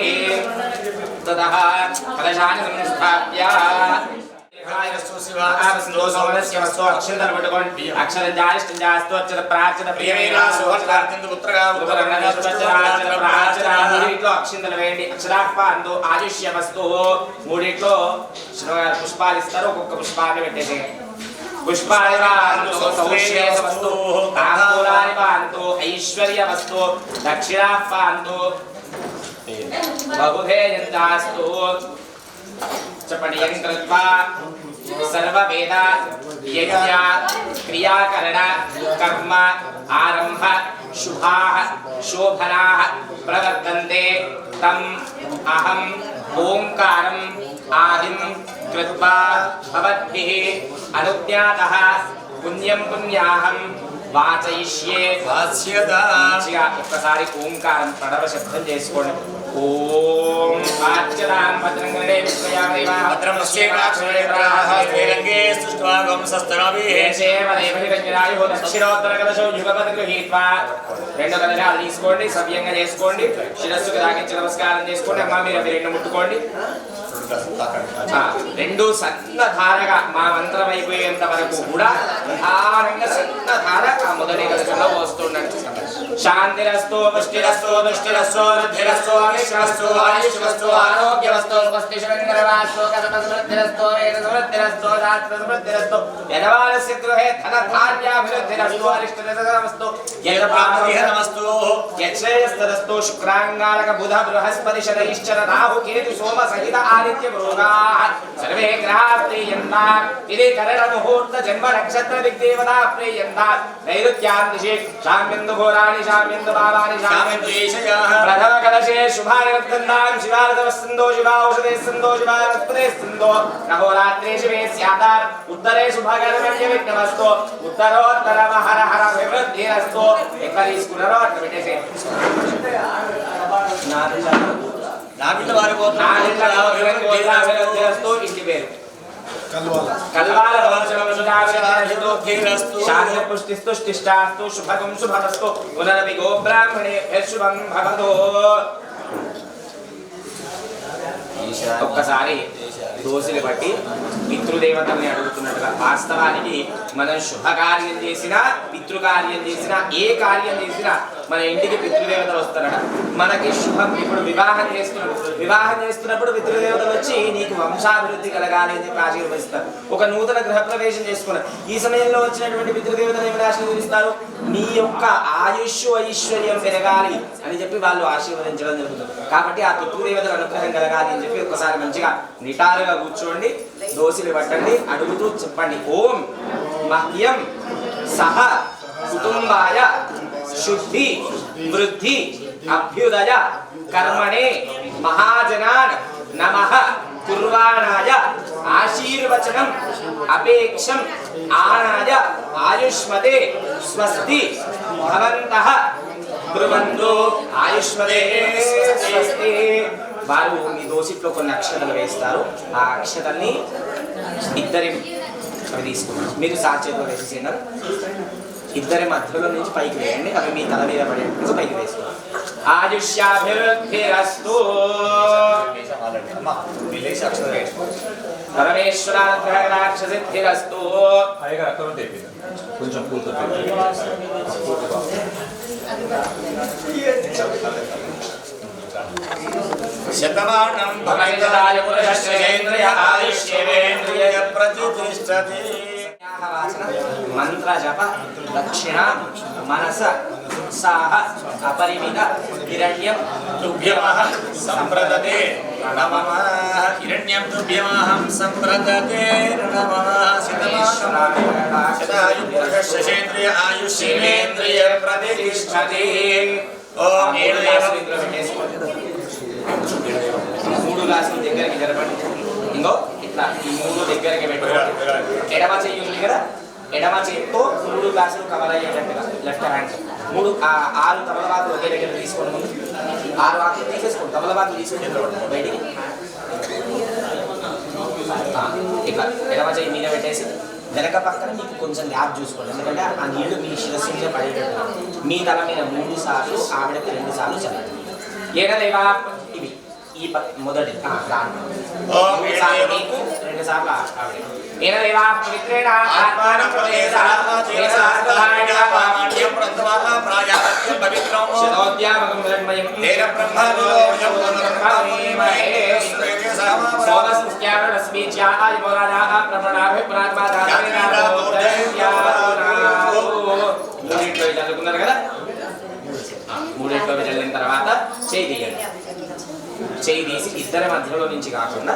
తతః కలశాని సంస్థాప్య అక్షరం జాయిష్టం జాస్తు అక్షర ప్రాచన మూడిట్లో అక్షింతలు వేయండి. అక్షరాహ్వాంతో ఆయుష్య వస్తు, మూడిట్లో పుష్పాలు ఇస్తారు, ఒక్కొక్క పుష్పాన్ని పెట్టేసి పుష్పాని వస్తు, తాంబూలాని పాంతో ఐశ్వర్య వస్తు, దక్షిణాహ్వాంతో బహుధేయంతాస్తు చెప్పండి. యంత్రత్వా సర్వవేద యజ్ఞ క్రియాకరణ కర్మ ఆరంభ శుభాః శోభనాః ప్రవర్తంతే తం అహం ఓంకారం ఆదిం కృత్వా భవద్భిః అనుజ్ఞాతః పుణ్యం పుణ్యాహం వాచయిష్యే. మంచిగా ఒక్కసారి ఓంకారం ప్రణవ శబ్దం చేసుకోండి. ఓం ఆచ్యతాం భద్రం గణే విశ్వయామి భద్రం పశ్యేమాక్షరే ప్రాహ శ్రీరంగే సృష్ట్వాగం సస్తనభి హేషేమదేవ నిరంజనాయ దక్షిణోత్తర కలశో యుగపద్ గృహీత్వా. రెండు కలశాలు తీసుకోండి, సవ్యంగా చేసుకోండి, శిరస్సుకు తాకించి నమస్కారం చేసుకోండి. అమ్మ మీరు అవి రెండు ముట్టుకోండి. రెండు సన్న ధారగా మా మంత్రం అయిపోయేంత వరకు కూడా నిదానంగా సన్న ధార ఆ మొదటి కలశంలో పోస్తుండండి. శాంతిరస్తో పుష్టిరస్తో దుష్టిరస్తో వృద్ధిరస్తో అవిశ్వస్తో ఆయుష్వస్తో ఆరోగ్యవస్తో స్వస్తిశంకరవాస్తో కథమస్మృద్ధిరస్తో వేదస్మృద్ధిరస్తో శాస్త్రస్మృద్ధిరస్తో యజమానస్య గృహే ధనధాన్యాభివృద్ధిరస్తో అరిష్టరసమస్తు యజ్ఞప్రాప్తిరమస్తు యశ్రేయస్తరస్తో శుక్రాంగారక బుధ బృహస్పతి శనైశ్చర రాహు కేతు సోమ సహిత ఆదిత్య భృగాః సర్వే గ్రహాః ప్రీయంతాః. ఇది కరణ ముహూర్త జన్మ నక్షత్ర దిగ్దేవతా ప్రీయంతాః. నైరుత్యాం దిశి శామ్యందు ఘోరాణి శామ్యందు భావాని శామ్యందు ఈశయాః. ప్రథమ కలశే శుభాని వర్ధంతాం శివారదవస్సందో శివాౌషధే సందో శివారస్పదే సందో నహోరాత్రే శివే స్యాతార్. ఉత్తరే శుభగణమన్య విఘ్నమస్తో ఉత్తరోత్తర హర హర వివృద్ధిరస్తో. ఎక్కడ తీసుకున్నారో అట్లా పెట్టేసే. నాబిడ్డ వారిపోతున్నా ఇంటి పేరు కల్వాల శాంతి పుష్టిస్తుష్టిష్టాస్తు శుభగం శుభమస్తు పునరపి గో బ్రాహ్మణే శుభం భవతో. ఒక్కసారి దోశలు బట్టి పితృదేవతల్ని అడుగుతున్నట్టుగా, వాస్తవానికి మనం శుభకార్యం చేసినా పితృకార్యం చేసినా ఏ కార్యం చేసినా మన ఇంటికి పితృదేవతలు వస్తారట. మనకి శుభం, ఇప్పుడు వివాహం చేస్తున్నప్పుడు పితృదేవతలు వచ్చి నీకు వంశాభివృద్ధి కలగాలి అని చెప్పి ఆశీర్వదిస్తారు. ఒక నూతన గృహప్రవేశం చేసుకున్నారు, ఈ సమయంలో వచ్చినటువంటి పితృదేవతలు ఏమైనా ఆశీర్వదిస్తారు, నీ యొక్క ఆయుష్ ఐశ్వర్యం పెరగాలి అని చెప్పి వాళ్ళు ఆశీర్వదించడం జరుగుతుంది. కాబట్టి ఆ పితృదేవతల అనుగ్రహం కలగాలి అని చెప్పి ఒకసారి మంచిగా నిట నిటారుగా కూర్చోండి, దోసిలు పట్టండి, అడుగుతూ చెప్పండి. ఓం మహ్యం సహ కుటుంబాయ శుద్ధి వృద్ధి అభ్యుదయ కర్మణే మహాజనాన్ నమః కుర్వాణాయ ఆశీర్వచనం అపేక్షం ఆనాయ ఆయుష్మతే స్వస్తి భవంతః బ్రువంతు ఆయుష్మతే స్వస్తి. వారు మీ దోసిట్లో కొన్ని అక్షతలు వేస్తారు. ఆ అక్షతల్ని ఇద్దరి అవి తీసుకున్నారు. మీరు సాచేతిలో వేసేసినారు. ఇద్దరి మధ్యలో నుంచి పైకి వేయండి. అవి మీ తల మీద పడేటప్పుడు పైకి వేసుకోండి. ఆయుష్యాభివృద్ధిరస్తు. పరమేశ్వరానుగ్రహరాక్షసిద్ధిరస్తు. కొంచెం పూలతో శతమానం భవైతరాయ పురుషేంద్రియ ఆయుష్యేంద్రియ ప్రతిష్టతి. మంత్ర జప దక్షిణ మనస ఉత్సాహ అపరిమిత హిరణ్యం తుభ్యమహం సంప్రదతే నమః. హిరణ్యం తుభ్యమహం సంప్రదతే నమః. శతాయు పురుషేంద్రియ ఆయుష్యేంద్రియ ప్రతిష్టతి. ఓం మూడు గ్లాసులు దగ్గరికి జరపండి. ఇంకో ఇట్లా ఈ మూడు దగ్గరికి పెట్టుకోండి. ఎడమ చెయ్యి ఉంది కదా, ఎడమ చేతితో 3 గ్లాసులు కవర్ అయ్యేటట్టుగా లెఫ్ట్ హ్యాండ్ 6 తమలపాకులు ఒకే దగ్గర తీసుకోండి. ముందు 6 ఆకులు తీసేసుకోండి. తమలపాకులు తీసుకుని బయటికి ఇట్లా ఎడమ చెయ్యి మీద పెట్టేసి వెనక పక్కన మీకు కొంచెం గ్యాప్ చూసుకోండి. ఎందుకంటే ఆ నీళ్లు మీ శిరస్సు మీద పడేటట్టు. మీ తల మీద 3 సార్లు, ఆవిడకి 2 సార్లు చల్లండి. ఏకదేవా ఇవి ఈ మొదటి దాంట్లో 3 సార్లు మీకు, 2 సార్లు ఆవిడ. ఏకదేవా పవిత్రేణ ఆత్మానం చదువుకున్నారు కదా. 3 చల్లిన తర్వాత చేయి తీయండి. చేయి తీసి ఇద్దరి మధ్యలో నుంచి కాకుండా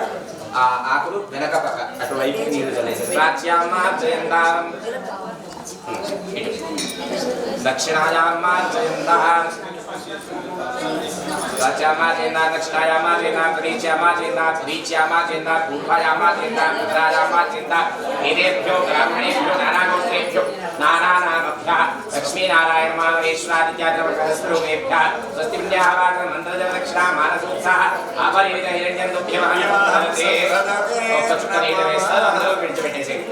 ఆ ఆకులు వెనక పక్క అటువైపు నీరు చల్లేసి ప్రాచ్యామార్జయంతాం దక్షిణాయామార్జయంతాం ప్రాచ్యామార్జయంతాం దక్షిణాయామార్జయంతాం ప్రీచ్యామార్జయంతాం ప్రీచ్యామార్జయంతాం పూర్వాయామార్జయంతాం ఉత్తరాయామార్జయంతాం ఏదేభ్యో బ్రాహ్మణేభ్యో నానాగోత్రేభ్యో నానానామభ్యః లక్ష్మీనారాయణ మాహేశ్వరాదిత్యాగ్రమేభ్యः స్వస్తి విద్యావాద మంత్రజల దక్షిణ మానసోత్సాహ అపరిమిత హిరణ్యం దుభ్యమహం ఒక్క చుక్క నీళ్ళు వేస్తారు. అందులో విడిచిపెట్టేసేయండి.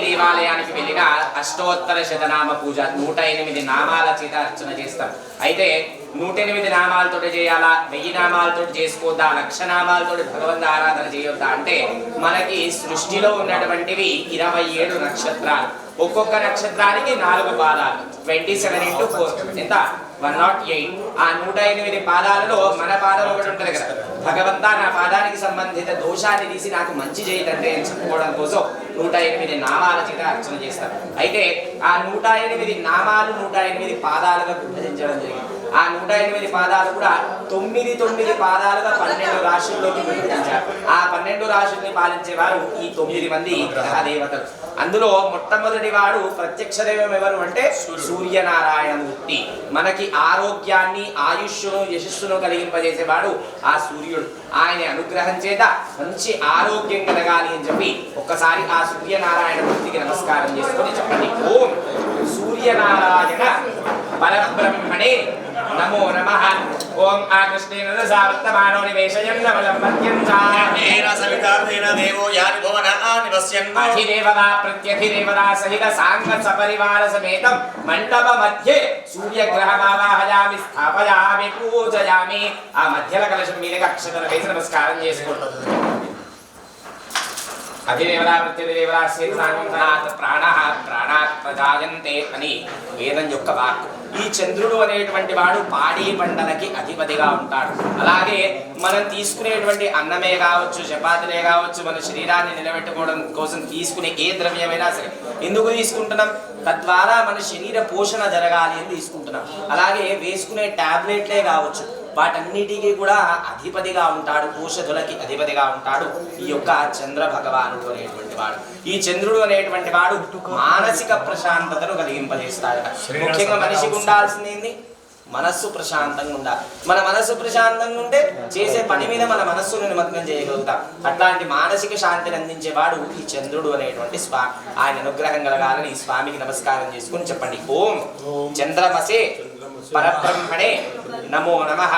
దేవాలయానికి వెళ్ళిన అష్టోత్తర శతనామ పూజ 108 నామాల చేత అర్చన చేస్తాం. అయితే 108 నామాలతో చేయాలా, 1000 నామాలతో చేసుకోవద్దా, 1,00,000 నామాలతో భగవంతు ఆరాధన చేయొద్దా అంటే మనకి సృష్టిలో ఉన్నటువంటివి 27 నక్షత్రాలు. ఒక్కొక్క నక్షత్రానికి 4 పాదాలు. 27 × 4 ఎంత? 108. ఆ 108 పాదాలలో మన పాదం ఒకటి ఉంటుంది కదా. భగవంతా నా పాదానికి సంబంధిత దోషాన్ని తీసి నాకు మంచి చేయదంటే అని చెప్పుకోవడం కోసం 108 నామాల చేత అర్చన చేస్తారు. అయితే ఆ 108 నామాలు 108 పాదాలుగా విభజించడం జరిగింది. ఆ 108 పాదాలు కూడా 9 పాదాలుగా 12 రాశుల్లోకి విభజించారు. ఆ 12 రాశుల్ని పాలించేవారు ఈ 9 మంది గ్రహ దేవతలు. అందులో మొట్టమొదటి వాడు ప్రత్యక్ష దైవం ఎవరు అంటే సూర్యనారాయణమూర్తి. మనకి ఆరోగ్యాన్ని, ఆయుష్ను, యశస్సును కలిగింపజేసేవాడు ఆ సూర్యుడు. ఆయన అనుగ్రహం చేత మంచి ఆరోగ్యం కలగాలి అని చెప్పి ఒక్కసారి ఆ సూర్యనారాయణమూర్తికి నమస్కారం చేసుకొని చెప్పండి. ఓం సూర్యనారాయణ పరబ్రహ్మణే నమో నమః ఓం ఆకృష్ణేన సావర్తమానో నివేశయన్ నమలం మధ్యంతా సవితార్థేన దేవో యాని భువనాని పశ్యన్ అధిదేవతా ప్రత్యధిదేవతా సహిత సాంగ సపరివార సమేతం మండప మధ్యే సూర్యగ్రహమావాహయామి స్థాపయామి పూజయామి. ఆ మధ్యల కలశం మీదకి అక్షతలు వేసి నమస్కారం చేసుకుంటారు. అధిదేవతా ప్రత్యధిదేవతా సహిత సాంగం ప్రాణాత్ ప్రజాయంతే అని వేదం యొక్క వాక్కు. ఈ చంద్రుడు అనేటువంటి వాడు పాడి పంటలకి అధిపతిగా ఉంటాడు. అలాగే మనం తీసుకునేటువంటి అన్నమే కావచ్చు, చపాతీలే కావచ్చు, మన శరీరాన్ని నిలబెట్టుకోవడం కోసం తీసుకునే ఏ ద్రవ్యమైనా సరే ఎందుకు తీసుకుంటున్నాం? తద్వారా మన శరీర పోషణ జరగాలి అని తీసుకుంటున్నాం. అలాగే వేసుకునే టాబ్లెట్లే కావచ్చు, వాటన్నిటికీ కూడా అధిపతిగా ఉంటాడు, పోషకులకి అధిపతిగా ఉంటాడు ఈ యొక్క చంద్ర భగవానుడు అనేటువంటి వాడు. ఈ చంద్రుడు అనేటువంటి వాడు మానసిక ప్రశాంతతను కలిగింపజేస్తాడట. ముఖ్యంగా మనిషికి ఉండాల్సింది మనస్సు ప్రశాంతంగా ఉండాలి. మన మనస్సు ప్రశాంతంగా ఉంటే చేసే పని మీద మన మనస్సును నిమగ్నం చేయగలుగుతాం. అట్లాంటి మానసిక శాంతిని అందించేవాడు ఈ చంద్రుడు అనేటువంటి స్వామి. ఆయన అనుగ్రహం కలగాలని ఈ స్వామికి నమస్కారం చేసుకుని చెప్పండి. ఓం చంద్రమసే పరబ్రహ్మణే నమో నమః.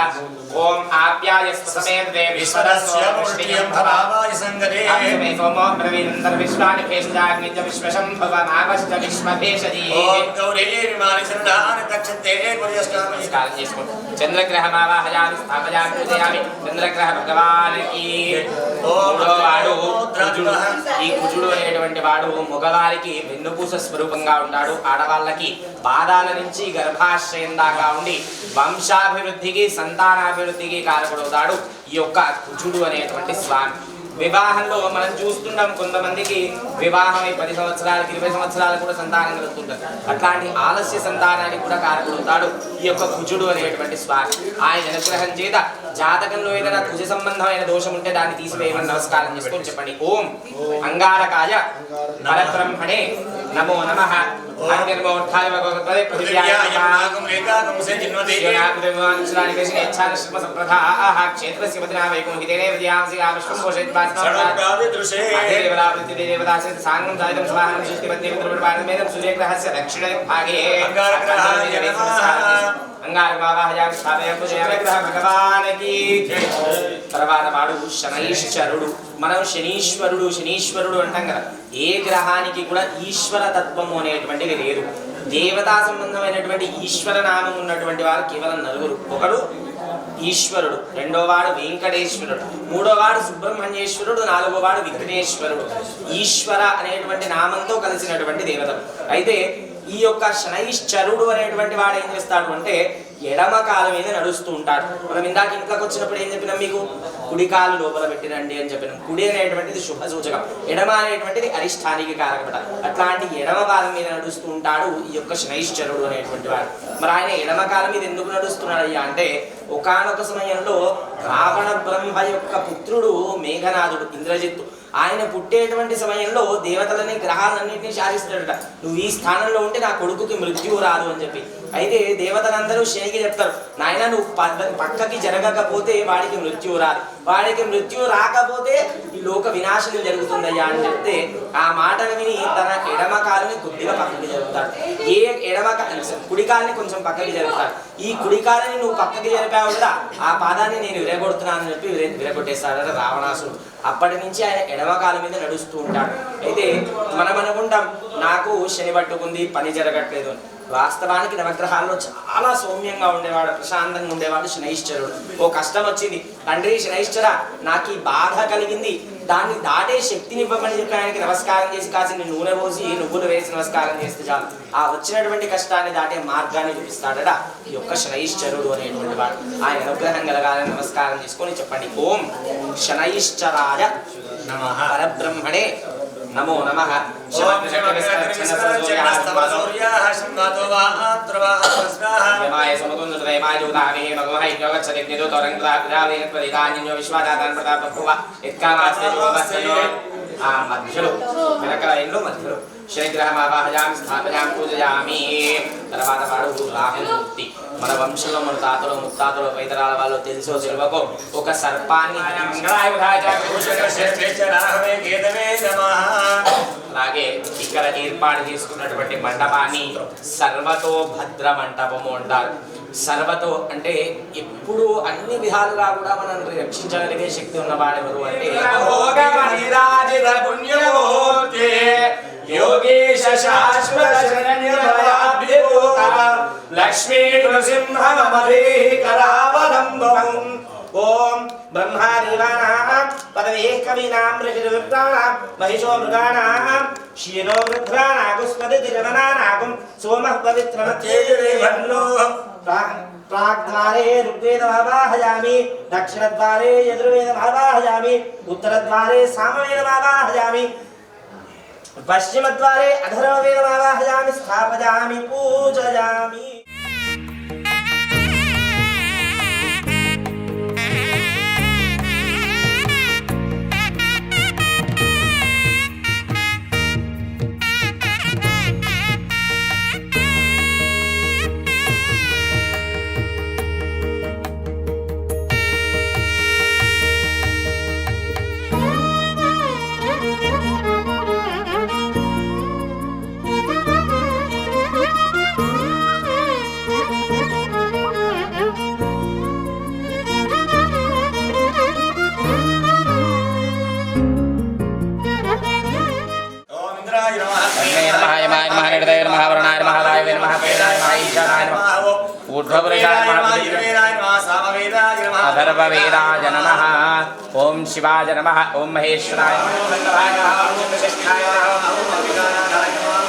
ఓం ఆప్యాయస్వ సమేతే విశ్వదస్య పుష్టియం భవాయ సంగదే అక్షమే సోమో ప్రవీంద్ర విశ్వాని భేషజాగ్నిజ విశ్వశంభవ నావశ్చ విశ్వభేషజీ. ఓం గౌరీ విమాని శరణాని తక్షతే పుర్యస్కామి. నమస్కారం చేసుకోండి. చంద్రగ్రహమావాహయామి స్థాపయామి పూజయామి. చంద్రగ్రహ భగవానికి మూడోవాడు కుజుడు. ఈ కుజుడు అనేటువంటి వాడు మగవారికి వెన్నుపూస స్వరూపంగా ఉంటాడు. ఆడవాళ్ళకి పాదాల నుంచి గర్భాశ్రయం దాకా ఉండి వంశాభివృద్ధికి సంతానాభివృద్ధికి కారకుడవుతాడు ఈ యొక్క కుజుడు అనేటువంటి స్వామి. వివాహంలో మనం చూస్తుంటాం, కొంతమందికి వివాహమై 10 సంవత్సరాలకి 20 సంవత్సరాలు కూడా సంతానం కలుగుతుంటారు. అట్లాంటి ఆలస్య సంతానానికి కూడా కారకుడవుతాడు ఈ యొక్క కుజుడు అనేటువంటి స్వామి. ఆయన అనుగ్రహం చేత జాతకంలో ఏదైనా కుజ సంబంధమైన దోషం ఉంటే దాన్ని తీసివేయమని నమస్కారం చేసుకొని చెప్పండి. ఓం అంగారకాయ పరబ్రహ్మణే నమో నమః. అగ్నిర్మోర్ధాయ భగవత్పదే పృథివ్యాయ ఏకాకం ఏకాకం సేజిన్వతే క్షేత్రస్య పతినా వైకుంఠితేనే విద్యాంసి ఆవిష్కం పోషయత్వాస్మాత్ సడోగ్రాది దృశే అధిదేవతా ప్రత్యధిదేవతాసే సాంగం సాయుధం స్వాహం సృష్టిపత్ని పుత్రపరిపాలనమేదం సూర్యగ్రహస్య దక్షిణ భాగే అంగారగ్రహాయ నమః. అంగారకావాహయామి స్థాపయామి పూజయామి. గ్రహ భగవానికి తర్వాత వాడు శనైశ్చరుడు. మనం శనీశ్వరుడు అంటాం కదా. ఏ గ్రహానికి కూడా ఈశ్వర తత్వము అనేటువంటిది లేదు. దేవతా సంబంధమైనటువంటి ఈశ్వర నామం ఉన్నటువంటి వారు కేవలం 4. ఒకడు ఈశ్వరుడు, రెండోవాడు వెంకటేశ్వరుడు, మూడోవాడు సుబ్రహ్మణ్యేశ్వరుడు, నాలుగోవాడు విఘ్నేశ్వరుడు. ఈశ్వర అనేటువంటి నామంతో కలిసినటువంటి దేవత. అయితే ఈ యొక్క శనైశ్చరుడు అనేటువంటి వాడు ఏం చేస్తాడు అంటే ఎడమ కాలు మీద నడుస్తూ ఉంటాడు. మనం ఇందాక ఇంట్లోకి వచ్చినప్పుడు ఏం చెప్పినాం మీకు? కుడి కాలు లోపల పెట్టిరండి అని చెప్పినాం. కుడి అనేటువంటిది శుభ సూచకం, ఎడమ అనేటువంటిది అరిష్టానికి కారకపడ. అట్లాంటి ఎడమ కాలం మీద నడుస్తూ ఉంటాడు ఈ యొక్క శనైశ్చరుడు అనేటువంటి వాడు. మరి ఆయన ఎడమ కాలం మీద ఎందుకు నడుస్తున్నాడు అయ్యా అంటే, ఒకానొక సమయంలో రావణ బ్రహ్మ యొక్క పుత్రుడు మేఘనాథుడు ఇంద్రజిత్తు, ఆయన పుట్టేటువంటి సమయంలో దేవతలని గ్రహాలన్నింటినీ శాసిస్తాడట. నువ్వు ఈ స్థానంలో ఉంటే నా కొడుకుకి మృత్యువు రాదు అని చెప్పి. అయితే దేవతలందరూ శనికి చెప్తారు, నాయన నువ్వు పక్కకి జరగకపోతే వాడికి మృత్యువు రాదు, వాడికి మృత్యువు రాకపోతే ఈ లోక వినాశనం జరుగుతుందయ్యా అని చెప్తే ఆ మాటను విని తన ఎడమ కాలుని కొద్దిగా పక్కకి జరుగుతాడు. ఏ ఎడమ కుడికాలని కొంచెం పక్కకి జరుగుతాడు. ఈ కుడికాలని నువ్వు పక్కకి జరిపావు కదా, ఆ పాదాన్ని నేను విరగొడుతున్నానని చెప్పి విరగొట్టేస్తాడట రావణాసుడు. అప్పటి నుంచి ఆయన ఎడమ కాలం మీద నడుస్తూ ఉంటాడు. అయితే మనం అనుకుంటాం నాకు శని పట్టుకుంది, పని జరగట్లేదు అని. వాస్తవానికి నవగ్రహాల్లో చాలా సౌమ్యంగా ఉండేవాడు, ప్రశాంతంగా ఉండేవాడు శనైశ్చరుడు. ఓ కష్టం వచ్చింది, తండ్రి శనైశ్చర నాకు ఈ బాధ కలిగింది, దాన్ని దాటే శక్తిని ఇవ్వమని చెప్పి ఆయనకి నమస్కారం చేసి కాసిన నూనె పోసి నువ్వులు వేసి నమస్కారం చేస్తే చాలు ఆ వచ్చినటువంటి కష్టాన్ని దాటే మార్గాన్ని చూపిస్తాడట ఈ యొక్క శనైశ్చరుడు అనేటువంటి వాడు. ఆయన అనుగ్రహం కలగాలని నమస్కారం చేసుకొని చెప్పండి. ఓం శనైశ్చరాయ నమః పరబ్రహ్మణే నమో నమః. మధ్యలో వెనకల ఇంట్లో మధ్యలో శనిగ్రహమావాహయామి స్థాపయామి పూజయామి. తర్వాత వాడు రాహుమూర్తి. మన వంశంలో మన తాతలో ముత్తాతలో పైతరాల వాళ్ళు తెలుసో తెలియకో ఒక సర్పాన్ని అలాగే ఇక్కడ ఏర్పాటు చేసుకున్నటువంటి మండపాన్ని సర్వతో భద్ర మంటపము అంటారు. సర్వతో అంటే ఎప్పుడు అన్ని విధాలుగా కూడా మనల్ని రక్షించగలిగే శక్తి ఉన్నవాడెవరు అంటే యోగేశ శాశ్వత శరణ్యభయాభ్యుత లక్ష్మీ నృసింహమధీకరావలంబం ఓం బ్రహ్మాదేవానాం పదవే కవీనాం ఋషిర్విప్రాణాం మహిషో మృగాణాం క్షీరో వృద్ధ్రానాగుస్పతిరవనానాగం సోమః పవిత్రమత్యేజదేవన్నో ప్రాగ్ద్వారే ఋగ్వేదమావాహయామి దక్షిణద్వారే యజుర్వేదమావాహయామి ఉత్తరద్వారే సామవేదమావాహయామి పశ్చిమద్వారే అధర్వవేదమావాహయామి స్థాపయామి పూజయామి अथर्ववेदाय नमः ओम शिवाय नमः ओम महेश्वराय नमः ओम वशिष्ठाय नमः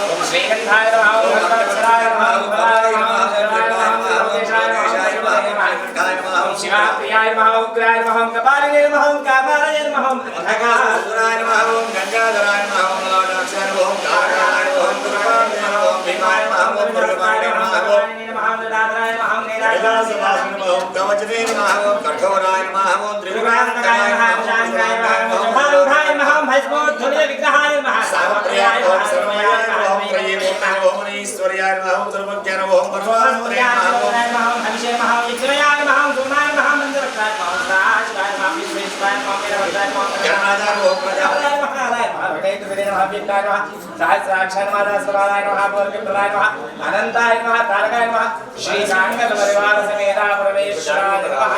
ओम श्रीगंधाय नमः ओम भगवत्सराय नमः ओम भवाय नमः ओम शिवाप्रियाय नमः ओम उग्राय नमः ओम कपालिने नमः ओम कामालये नमः ओम अंधकासुराय नमः ओम गंगाधराय नमः ओम लोटाक्षाय नमः ओम काराय नमः ओम दुर्गाय नमः ओम भीमाय नमः ओम दुर्गाय नमः ओम दादराय नमः ओम नीलाय नमः ओम कवचने नमः ओम कठोराय नमः ओम त्रिपुरांतकाय नमः ओम शांताय नमः ओम भानुधाय नमः ओम भस्मोद्धुलित विग्रहाय नमः सामप्रियाय ओम सर्वमयाय नमः ओम प्रयेमोक्ताय ओम ईश्वर्याय नमः ओम सर्वज्ञाय नमः ओम परमात्मने नमः ओम हविषे नमः ओम विक्रयाय नमः ओम सोमाय नमः ओम मंदिरकाय नमः ओम राजकाय नमः ओम विश्वेश्वराय नमः ओम वीरभद्राय नमः ओम गणनाथाय नमः ओम प्रजापताय नमः वेदैतुविदे नमः विद्याय नमः सहस्राक्षाय नमः दासवाय नमः बोधविप्रदाय नमः अनंताय नमः तारकाय नमः श्री सांगत परिवार समेत परमेश्वराय नमः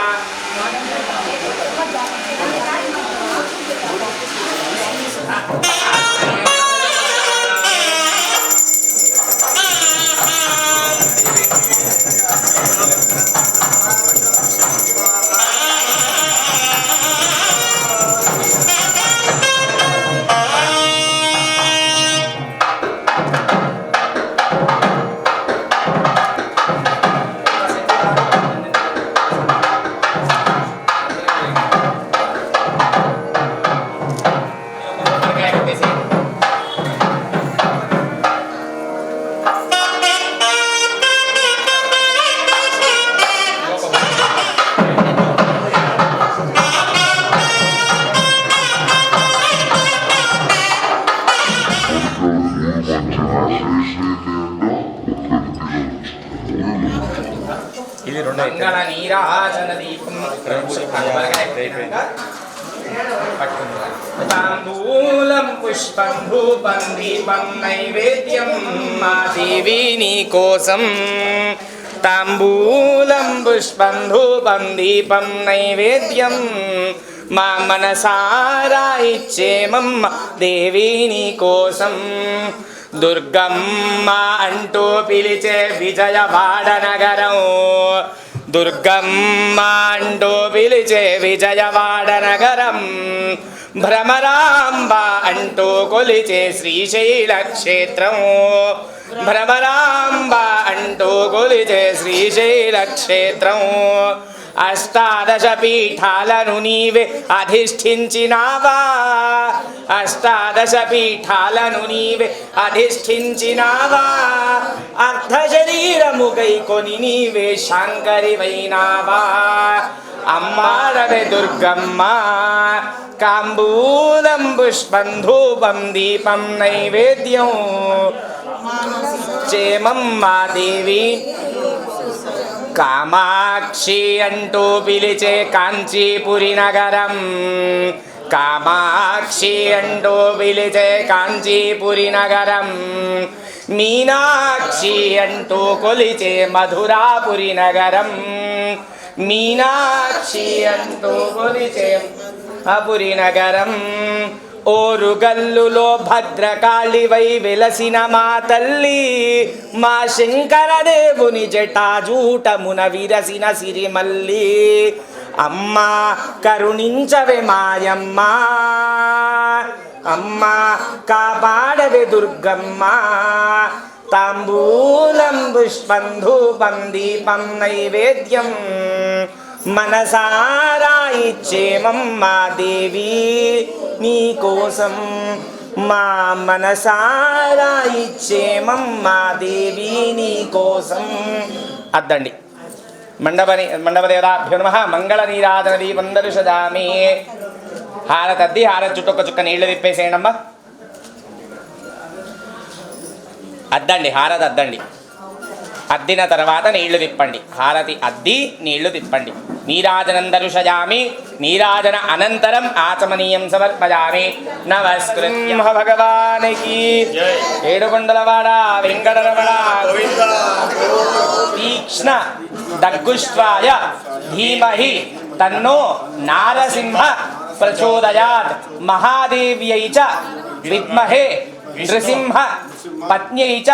మంగళ నీరాజన దీపం తాంబూలం పుష్పం ధూపం దీపం నైవేద్యం మా దేవి నీ కోసం తాంబూలం పుష్పం ధూపం దీపం నైవేద్యం మా మనసారా ఇచ్చేమమ్మ దేవి నీ కోసం దుర్గమ్మ అంటూ పిలిచే విజయవాడ నగరం దుర్గమ్మ అంటూ పిలిచే విజయవాడ నగరం భ్రమరాంబ అంటూ కొలిచే శ్రీశైల క్షేత్రం భ్రమరాంబ అంటూ కొలిచే శ్రీశైల క్షేత్రం అష్టాదశ పీఠాలను నీవే అధిష్ఠించినావా అష్టాదశ పీఠాలను నీవే అధిష్ఠించినావా అర్ధ శరీరము గైకొని నీవే శాంకరివైనావా అమ్మారవే దుర్గమ్మ కాంబూలం పుష్పం ధూపం దీపం నైవేద్యం చేమమ్మా దేవి కామాక్షి అంటూ పిలిచే కాంచీపురి నగరం కామాక్షి అంటూ పిలిచే కాంచీపురి నగరం, మీనాక్షి అంటూ కొలిచే మధురాపురి నగరం, మీనాక్షి అంటూ కొలిచే అపురి నగరం. ఓరుగల్లులో భద్రకాళివై వెలసిన మా తల్లి, మా శంకరదేవుని జటాజూటమున విరసిన సిరిమల్లి. అమ్మా కరుణించవే మాయమ్మ, అమ్మా కాపాడవే దుర్గమ్మ. తాంబూలం పుష్పం ధూపం దీపం నైవేద్యం మనసారా ఇచ్చేమమ్మా దేవి నీ కోసం, మా మనసారా ఇచ్చేమమ్మా దేవి నీ కోసం. అద్దండి. మండపదేవతాభ్యో నమః. మంగళ నీరాజన దీపం దర్శయామి. హారతద్ది, హారతి చుట్టూ ఒక చుక్క నీళ్లు తిప్పేసేయండమ్మా. అద్దండి, హారతి అద్దండి. అద్దిన తర్వాత నీళ్లు తిప్పండి. హారతి అద్ది నీళ్లు తిప్పండి. నీరాజనం దర్శయామి. నీరాజన అనంతరం ఆచమనీయం సమర్పయామి. నమస్కృత్య భగవానికి. ఏడుకొండలవాడ వెంకటరమణ తీక్ష్ణ దగ్గుష్ట్రాయ ధీమహి తన్నో నారసింహ ప్రచోదయాత్. మహాదేవ్యై చ విద్మహే నృసింహ పత్న్యై చ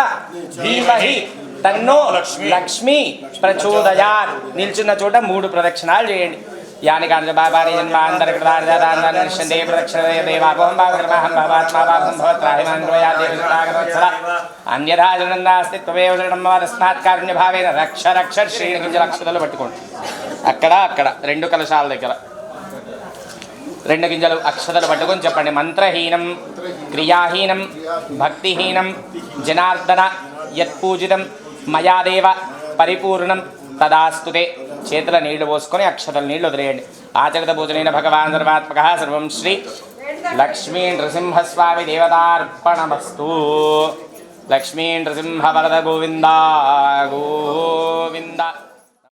ధీమహి తన్నో లక్ష్మి ప్రచోదయాత్. నిల్చున్న చోట 3 ప్రదక్షిణాలు చేయండి. యాని కాంజ బాబాని జన్మాంతరకృతార్థాన్వర్షందే ప్రదక్షిణ దేవాపోహం భావకర్మహం భావాత్మా భావం భవత్రాహిమాన్వయాదేవతాగతవత్సల అన్యథా జనందాస్తి త్వమేవ శరణం మమ తస్మాత్ కారుణ్యభావేన రక్ష రక్ష. శ్రీనికింజ అక్షతలు పట్టుకోండి. అక్కడ 2 కలశాల దగ్గర 2 గింజలు అక్షతలు పట్టుకొని చెప్పండి. మంత్రహీనం క్రియాహీనం భక్తిహీనం జనార్దన యత్పూజితం మయాదేవ పరిపూర్ణం తదాస్తుతే. చేతుల నీళ్లు పోసుకొని అక్షతల నీళ్లు వదిలేయండి. ఆచరిత పూజనైన భగవాన్ సర్వాత్మక సర్వం శ్రీ లక్ష్మీ నృసింహస్వామి దేవతార్పణమస్తు. లక్ష్మీ నృసింహ వరద గోవింద గోవింద.